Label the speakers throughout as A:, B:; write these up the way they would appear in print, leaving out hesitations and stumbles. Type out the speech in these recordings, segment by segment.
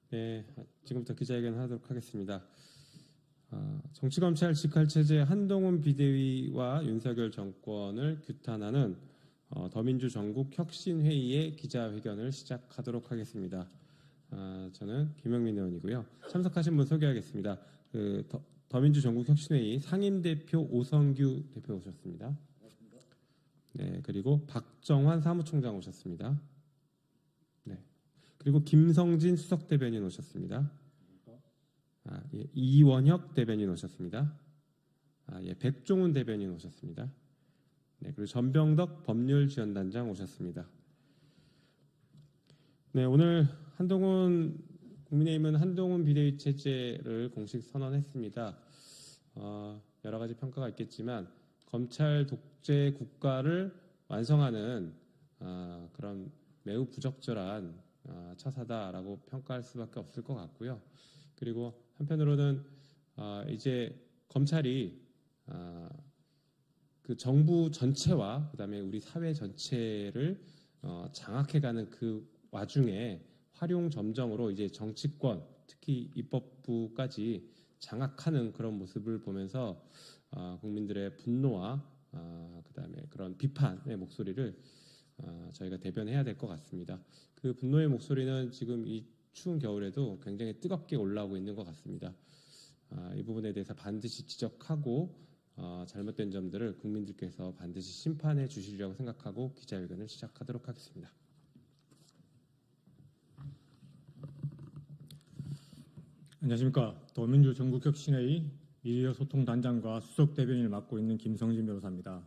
A: 네, 지금부터 기자회견 하도록 하겠습니다. 정치검찰 직할체제 한동훈 비대위와 윤석열 정권을 규탄하는 더민주 전국혁신회의의 기자회견을 시작하도록 하겠습니다. 저는 김영민 의원이고요. 참석하신 분 소개하겠습니다. 더민주 전국혁신회의 상임대표 오성규 대표 오셨습니다. 네, 그리고 박정환 사무총장 오셨습니다. 네, 그리고 김성진 수석대변인 오셨습니다. 예, 이원혁 대변인 오셨습니다. 예, 백종훈 대변인 오셨습니다. 네, 그리고 전병덕 법률지원단장 오셨습니다. 네, 오늘 국민의힘은 한동훈 비대위 체제를 공식 선언했습니다. 여러 가지 평가가 있겠지만 검찰 독재 국가를 완성하는 그런 매우 부적절한 처사다라고 평가할 수밖에 없을 것 같고요. 그리고 한편으로는 이제 검찰이 그 정부 전체와 그다음에 우리 사회 전체를 장악해가는 그 와중에 활용점정으로 이제 정치권, 특히 입법부까지 장악하는 그런 모습을 보면서 국민들의 분노와 그다음에 그런 비판의 목소리를 저희가 대변해야 될 것 같습니다. 그 분노의 목소리는 지금 이 추운 겨울에도 굉장히 뜨겁게 올라오고 있는 것 같습니다. 이 부분에 대해서 반드시 지적하고 잘못된 점들을 국민들께서 반드시 심판해 주시리라고 생각하고 기자회견을 시작하도록 하겠습니다.
B: 안녕하십니까. 더민주 전국혁신회의 미디어 소통단장과 수석대변인을 맡고 있는 김성진 변호사입니다.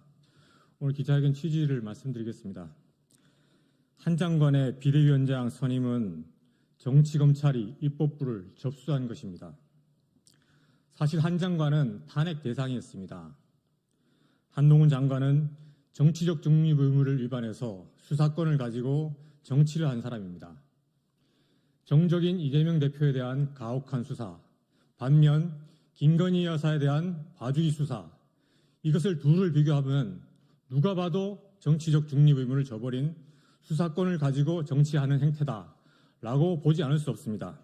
B: 오늘 기자회견 취지를 말씀드리겠습니다. 한 장관의 비대위원장 선임은 정치검찰이 입법부를 접수한 것입니다. 사실 한 장관은 탄핵 대상이었습니다. 한동훈 장관은 정치적 중립 의무를 위반해서 수사권을 가지고 정치를 한 사람입니다. 정적인 이재명 대표에 대한 가혹한 수사, 반면 김건희 여사에 대한 봐주기 수사, 이것을 둘을 비교하면 누가 봐도 정치적 중립 의무를 저버린 수사권을 가지고 정치하는 행태다라고 보지 않을 수 없습니다.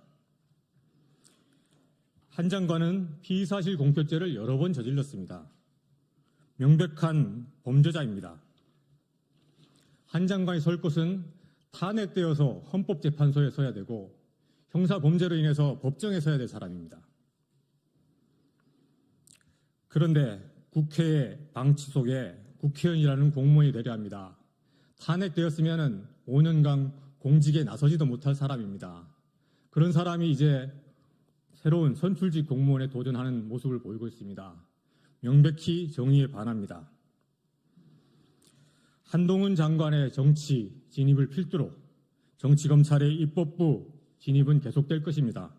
B: 한 장관은 피의사실 공표죄를 여러 번 저질렀습니다. 명백한 범죄자입니다. 한 장관이 설 곳은 탄핵되어서 헌법재판소에 서야 되고 형사범죄로 인해서 법정에 서야 될 사람입니다. 그런데 국회의 방치 속에 국회의원이라는 공무원이 되려 합니다. 탄핵되었으면 5년간 공직에 나서지도 못할 사람입니다. 그런 사람이 이제 새로운 선출직 공무원에 도전하는 모습을 보이고 있습니다. 명백히 정의에 반합니다. 한동훈 장관의 정치 진입을 필두로 정치검찰의 입법부 진입은 계속될 것입니다.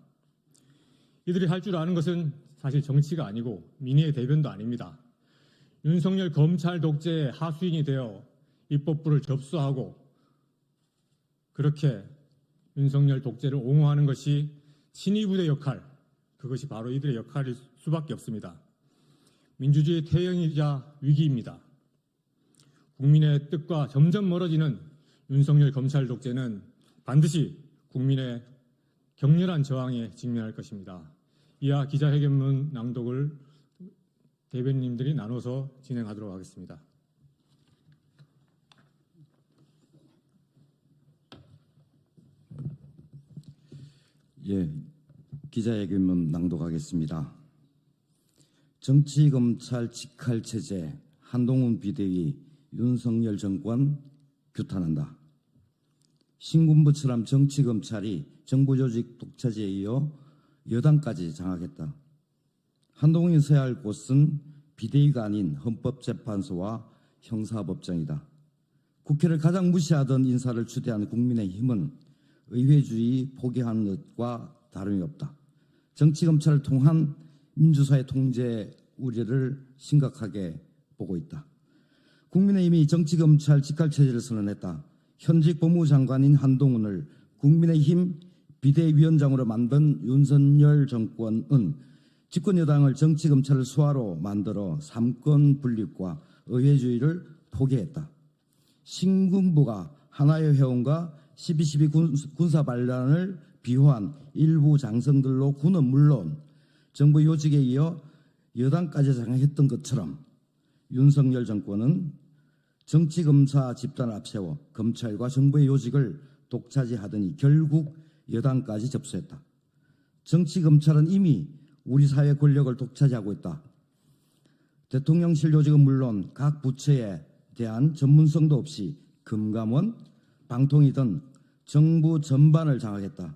B: 이들이 할 줄 아는 것은 사실 정치가 아니고 민의의 대변도 아닙니다. 윤석열 검찰 독재의 하수인이 되어 입법부를 접수하고 그렇게 윤석열 독재를 옹호하는 것이 친위부대 역할, 그것이 바로 이들의 역할일 수밖에 없습니다. 민주주의의 퇴행이자 위기입니다. 국민의 뜻과 점점 멀어지는 윤석열 검찰 독재는 반드시 국민의 격렬한 저항에 직면할 것입니다. 이하 기자회견문 낭독을 대변인님들이 나눠서 진행하도록 하겠습니다.
C: 예, 기자회견문 낭독하겠습니다. 정치검찰 직할체제 한동훈 비대위 윤석열 정권 규탄한다. 신군부처럼 정치검찰이 정부조직 독차지에 이어 여당까지 장악했다. 한동훈이 서야 할 곳은 비대위가 아닌 헌법재판소와 형사법정이다. 국회를 가장 무시하던 인사를 추대한 국민의힘은 의회주의 포기하는 것과 다름이 없다. 정치검찰을 통한 민주사회 통제 우려를 심각하게 보고 있다. 국민의힘이 정치검찰 직할체제를 선언했다. 현직 법무장관인 한동훈을 국민의힘 비대위원장으로 만든 윤석열 정권은 집권여당을 정치검찰을 수하로 만들어 삼권 분립과 의회주의를 포기했다. 신군부가 하나의 회원과 12.12 군사 반란을 비호한 일부 장성들로 군은 물론 정부 요직에 이어 여당까지 장악했던 것처럼 윤석열 정권은 정치검사 집단을 앞세워 검찰과 정부의 요직을 독차지하더니 결국 여당까지 접수했다. 정치검찰은 이미 우리 사회 권력을 독차지하고 있다. 대통령실 요직은 물론 각 부처에 대한 전문성도 없이 금감원, 방통위 등 정부 전반을 장악했다.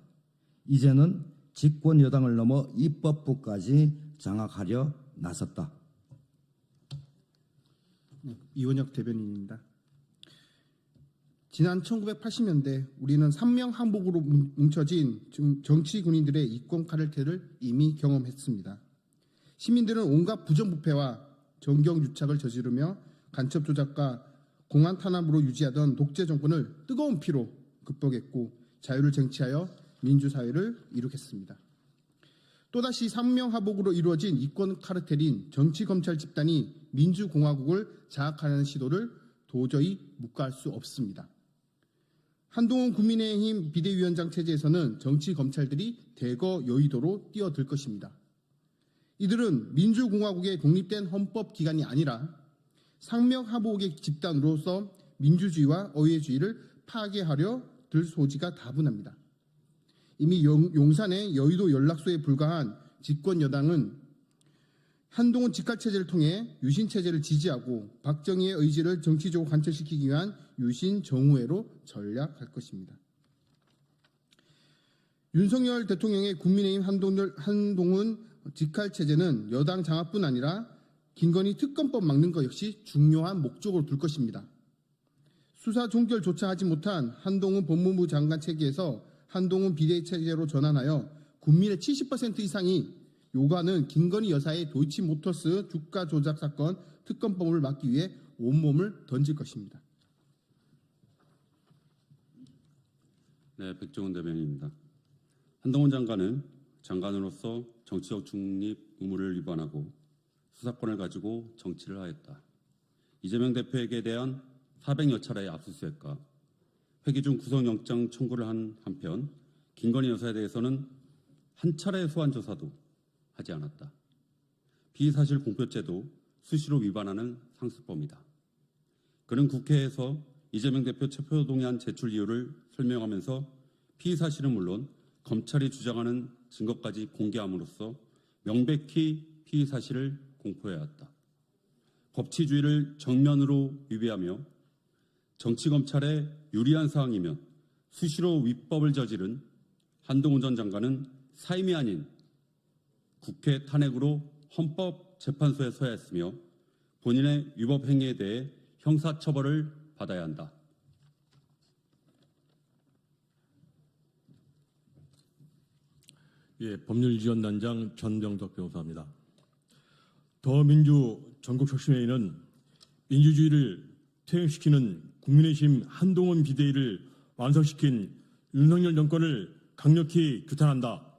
C: 이제는 집권 여당을 넘어 입법부까지 장악하려 나섰다.
D: 이원혁 대변인입니다. 지난 1980년대 우리는 삼명 항복으로 뭉쳐진 정치 군인들의 이권 카르텔을 이미 경험했습니다. 시민들은 온갖 부정부패와 정경유착을 저지르며 간첩 조작과 공안 탄압으로 유지하던 독재 정권을 뜨거운 피로 극복했고 자유를 쟁취하여 민주사회를 이룩했습니다. 또다시 삼명하복으로 이루어진 이권 카르텔인 정치검찰 집단이 민주공화국을 장악하려는 시도를 도저히 묵과할 수 없습니다. 한동훈 국민의힘 비대위원장 체제에서는 정치검찰들이 대거 여의도로 뛰어들 것입니다. 이들은 민주공화국의 독립된 헌법기관이 아니라 상명하복의 집단으로서 민주주의와 어휘주의를 파괴하려 들 소지가 다분합니다. 이미 용산의 여의도 연락소에 불과한 집권 여당은 한동훈 직할체제를 통해 유신체제를 지지하고 박정희의 의지를 정치적으로 관철시키기 위한 유신 정우회로 전략할 것입니다. 윤석열 대통령의 국민의힘 한동훈 직할체제는 여당 장악뿐 아니라 김건희 특검법 막는 것 역시 중요한 목적으로 둘 것입니다. 수사 종결조차 하지 못한 한동훈 법무부 장관 체계에서 한동훈 비대위 체제로 전환하여 국민의 70% 이상이 요구하는 김건희 여사의 도이치모터스 주가 조작 사건 특검법을 막기 위해 온몸을 던질 것입니다.
E: 네, 백종원 대변인입니다. 한동훈 장관은 장관으로서 정치적 중립 의무를 위반하고 수사권을 가지고 정치를 하였다. 이재명 대표에게 대한 400여 차례의 압수수색과 회기 중 구속영장 청구를 한 한편 김건희 여사에 대해서는 한 차례의 소환 조사도 하지 않았다. 피의사실 공표죄도 수시로 위반하는 상습범이다. 그는 국회에서 이재명 대표 체포동의안 제출 이유를 설명하면서 피의사실은 물론 검찰이 주장하는 증거까지 공개함으로써 명백히 피의사실을 공포해야 했다. 법치주의를 정면으로 위배하며 정치검찰에 유리한 사항이면 수시로 위법을 저지른 한동훈 전 장관은 사임이 아닌 국회 탄핵으로 헌법재판소에 서야 했으며 본인의 위법 행위에 대해 형사처벌을 받아야 한다.
F: 예, 법률지원단장 전병덕 변호사입니다. 더민주 전국혁신회의는 민주주의를 퇴행시키는 국민의힘 한동훈 비대위를 완성시킨 윤석열 정권을 강력히 규탄한다.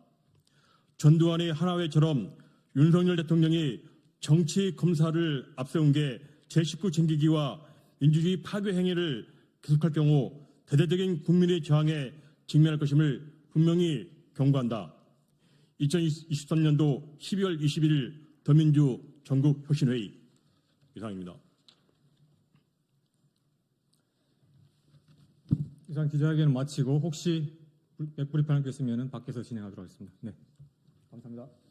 F: 전두환의 하나회처럼 윤석열 대통령이 정치 검사를 앞세운 게 제19 챙기기와 민주주의 파괴 행위를 계속할 경우 대대적인 국민의 저항에 직면할 것임을 분명히 경고한다. 2023년도 12월 21일 더민주 전국혁신회의 이상입니다.
B: 이상 기자회견을 마치고 혹시 백브리핑할 게 있으면 밖에서 진행하도록 하겠습니다. 네, 감사합니다.